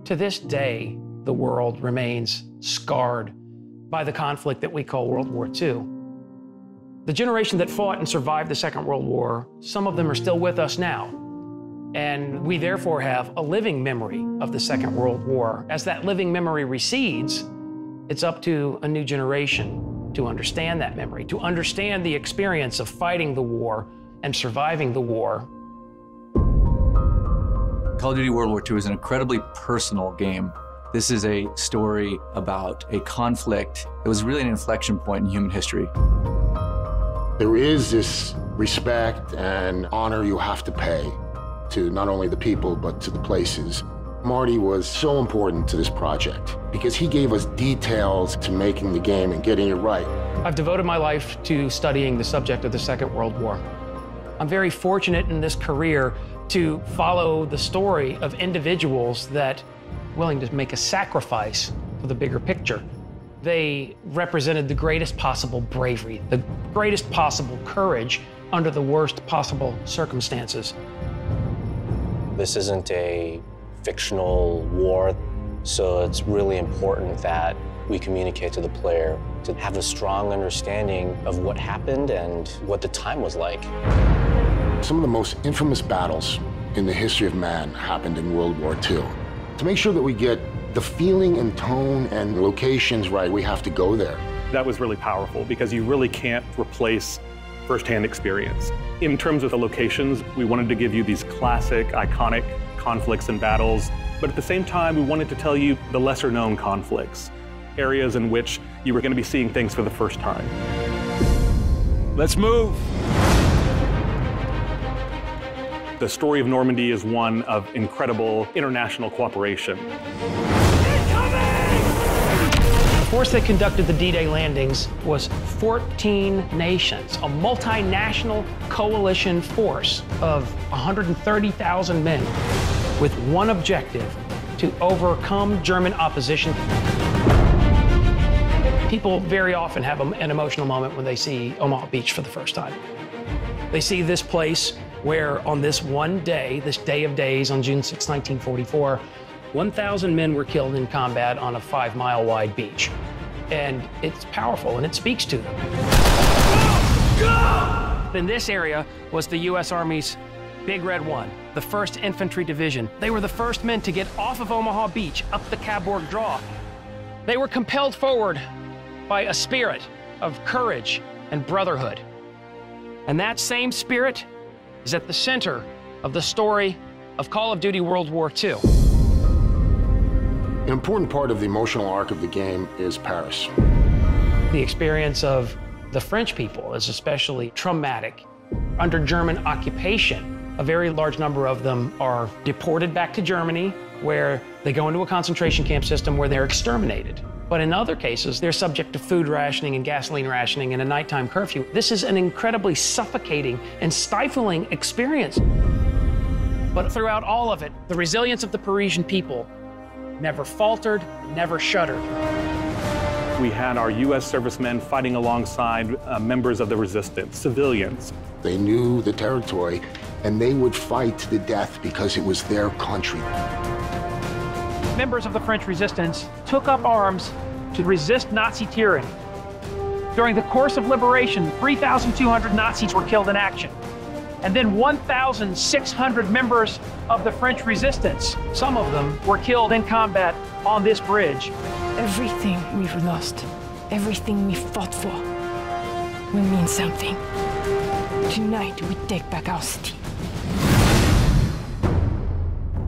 To this day, the world remains scarred by the conflict that we call World War II. The generation that fought and survived the Second World War, some of them are still with us now. And we therefore have a living memory of the Second World War. As that living memory recedes, it's up to a new generation to understand that memory, to understand the experience of fighting the war and surviving the war. Call of Duty World War II is an incredibly personal game. This is a story about a conflict that was really an inflection point in human history. There is this respect and honor you have to pay to not only the people, but to the places. Marty was so important to this project because he gave us details to making the game and getting it right. I've devoted my life to studying the subject of the Second World War. I'm very fortunate in this career to follow the story of individuals that are willing to make a sacrifice for the bigger picture. They represented the greatest possible bravery, the greatest possible courage under the worst possible circumstances. This isn't a fictional war, so it's really important that we communicate to the player to have a strong understanding of what happened and what the time was like. Some of the most infamous battles in the history of man happened in World War II. To make sure that we get the feeling and tone and locations right, we have to go there. That was really powerful because you really can't replace firsthand experience. In terms of the locations, we wanted to give you these classic, iconic conflicts and battles, but at the same time, we wanted to tell you the lesser-known conflicts, areas in which you were going to be seeing things for the first time. Let's move. The story of Normandy is one of incredible international cooperation. The force that conducted the D-Day landings was 14 nations, a multinational coalition force of 130,000 men with one objective: to overcome German opposition. People very often have an emotional moment when they see Omaha Beach for the first time. They see this place where on this one day, this day of days on June 6, 1944, 1,000 men were killed in combat on a 5-mile wide beach. And it's powerful and it speaks to them. In this area was the U.S. Army's Big Red One, the 1st Infantry Division. They were the first men to get off of Omaha Beach, up the Cabourg Draw. They were compelled forward by a spirit of courage and brotherhood. And that same spirit is at the center of the story of Call of Duty World War II. An important part of the emotional arc of the game is Paris. The experience of the French people is especially traumatic. Under German occupation, a very large number of them are deported back to Germany, where they go into a concentration camp system where they're exterminated. But in other cases, they're subject to food rationing and gasoline rationing and a nighttime curfew. This is an incredibly suffocating and stifling experience. But throughout all of it, the resilience of the Parisian people never faltered, never shuddered. We had our U.S. servicemen fighting alongside members of the resistance, civilians. They knew the territory, and they would fight to the death because it was their country. Members of the French resistance took up arms to resist Nazi tyranny. During the course of liberation, 3,200 Nazis were killed in action. And then 1,600 members of the French resistance, some of them were killed in combat on this bridge. Everything we've lost, everything we fought for, will mean something. Tonight, we take back our city.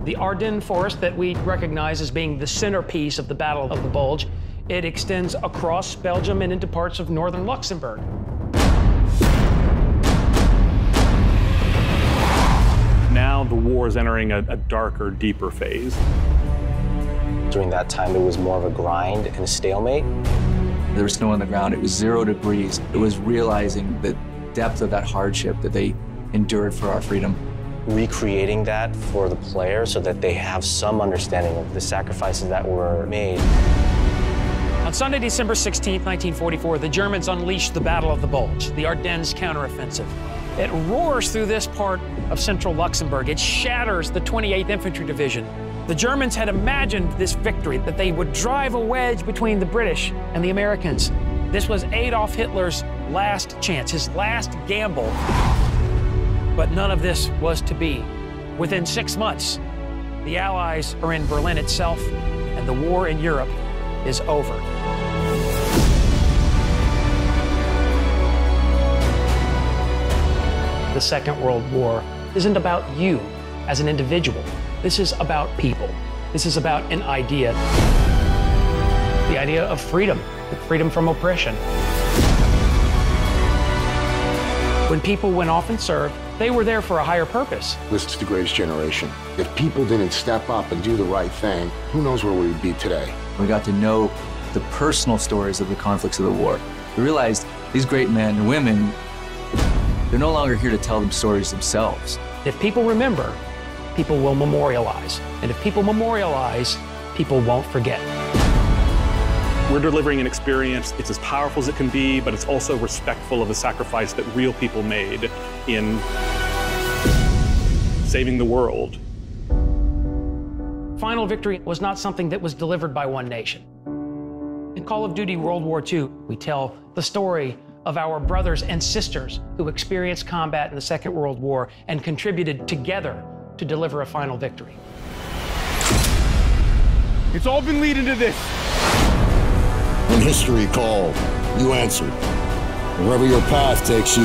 The Ardennes forest that we recognize as being the centerpiece of the Battle of the Bulge, it extends across Belgium and into parts of northern Luxembourg. Now the war is entering a darker, deeper phase. During that time, it was more of a grind and a stalemate. There was snow on the ground. It was 0 degrees. It was realizing the depth of that hardship that they endured for our freedom. Recreating that for the player so that they have some understanding of the sacrifices that were made. On Sunday, December 16, 1944, the Germans unleashed the Battle of the Bulge, the Ardennes counteroffensive. It roars through this part of central Luxembourg. It shatters the 28th Infantry Division. The Germans had imagined this victory, that they would drive a wedge between the British and the Americans. This was Adolf Hitler's last chance, his last gamble. But none of this was to be. Within 6 months, the Allies are in Berlin itself, and the war in Europe is over. The Second World War isn't about you as an individual. This is about people. This is about an idea. The idea of freedom, freedom from oppression. When people went off and served, they were there for a higher purpose. This is the greatest generation. If people didn't step up and do the right thing, who knows where we would be today? We got to know the personal stories of the conflicts of the war. We realized these great men and women, they're no longer here to tell them stories themselves. If people remember, people will memorialize. And if people memorialize, people won't forget. We're delivering an experience, it's as powerful as it can be, but it's also respectful of the sacrifice that real people made in saving the world. Final victory was not something that was delivered by one nation. In Call of Duty World War II, we tell the story of our brothers and sisters who experienced combat in the Second World War and contributed together to deliver a final victory. It's all been leading to this. When history called, you answered. Wherever your path takes you,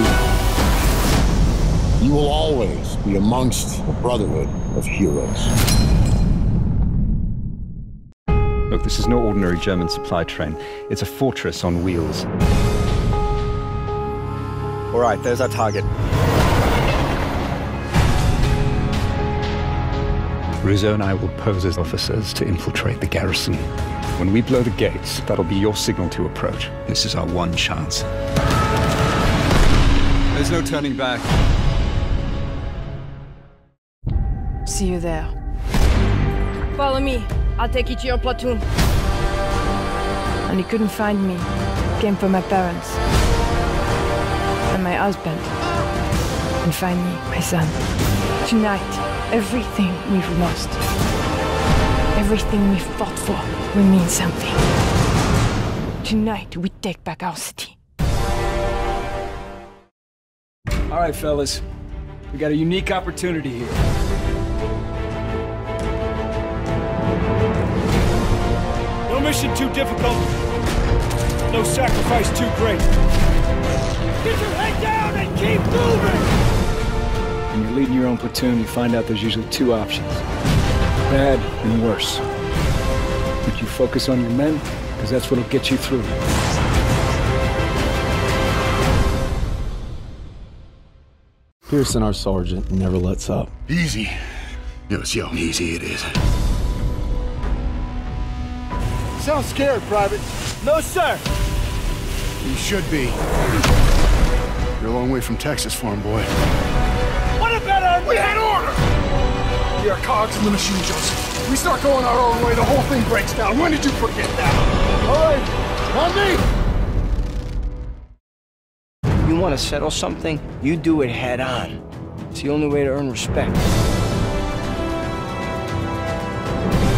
you will always be amongst the Brotherhood of heroes. Look, this is no ordinary German supply train. It's a fortress on wheels. All right, there's our target. Rizzo and I will pose as officers to infiltrate the garrison. When we blow the gates, that'll be your signal to approach. This is our one chance. There's no turning back. See you there. Follow me. I'll take you to your platoon. And you couldn't find me. Came for my parents. And my husband. And finally, my son. Tonight, everything we've lost, everything we fought for, will mean something. Tonight, we take back our city. All right, fellas. We got a unique opportunity here. No mission too difficult. No sacrifice too great. Get your head down and keep moving! When you're leading your own platoon, you find out there's usually two options. Bad and worse. But you focus on your men, because that's what'll get you through. Pearson, our sergeant, never lets up. Easy. You know, see how easy it is. Sound scared, Private. No, sir! You should be. You're a long way from Texas, farm boy. What about We had order! We are cogs in the machine, Joseph. We start going our own way, the whole thing breaks down. When did you forget that? All right, on me! You want to settle something, you do it head on. It's the only way to earn respect.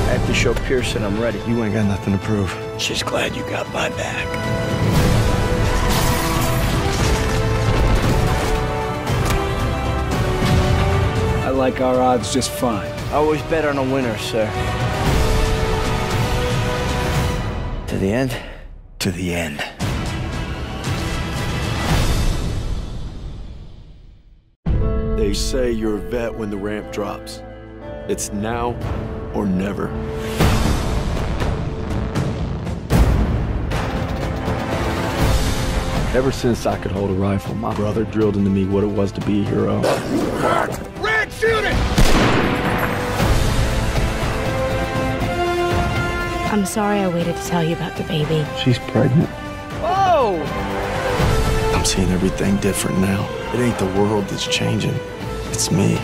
I have to show Pearson I'm ready. You ain't got nothing to prove. Just glad you got my back. I like our odds just fine. Always bet on a winner, sir. To the end? To the end. They say you're a vet when the ramp drops. It's now or never. Ever since I could hold a rifle, my brother drilled into me what it was to be a hero. Red, shoot it! I'm sorry I waited to tell you about the baby. She's pregnant. Oh! I'm seeing everything different now. It ain't the world that's changing. It's me.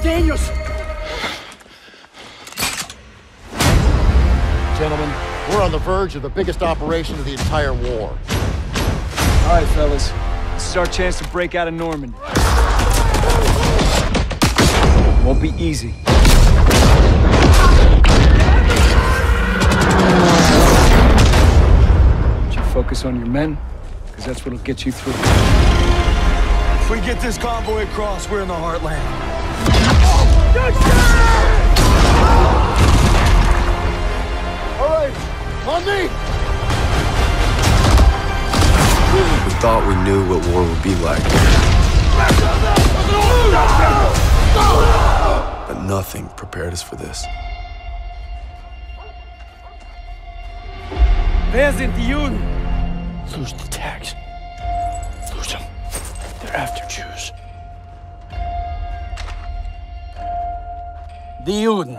Daniels! Gentlemen, we're on the verge of the biggest operation of the entire war. All right, fellas. This is our chance to break out of Normandy. Won't be easy. But you focus on your men, because that's what'll get you through. If we get this convoy across, we're in the heartland. All right, on me! We thought we knew what war would be like. But nothing prepared us for this. Wer sind die Juden? Lose the tags. Lose them. They're after Jews. Die Juden.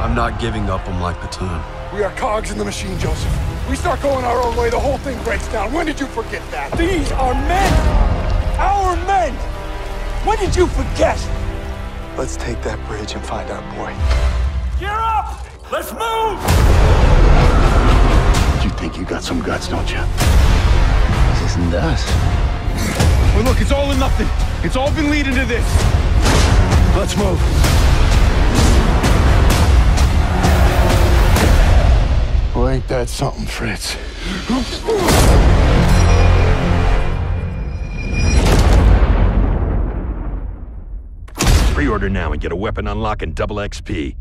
I'm not giving up on my platoon. We are cogs in the machine, Joseph. We start going our own way, the whole thing breaks down. When did you forget that? These are men! Our men! When did you forget? Let's take that bridge and find our boy. Gear up! Let's move! You think you got some guts, don't you? This isn't us. Well, look, it's all or nothing. It's all been leading to this. Let's move. Well, ain't that something, Fritz? Pre-order now and get a weapon unlock and double XP.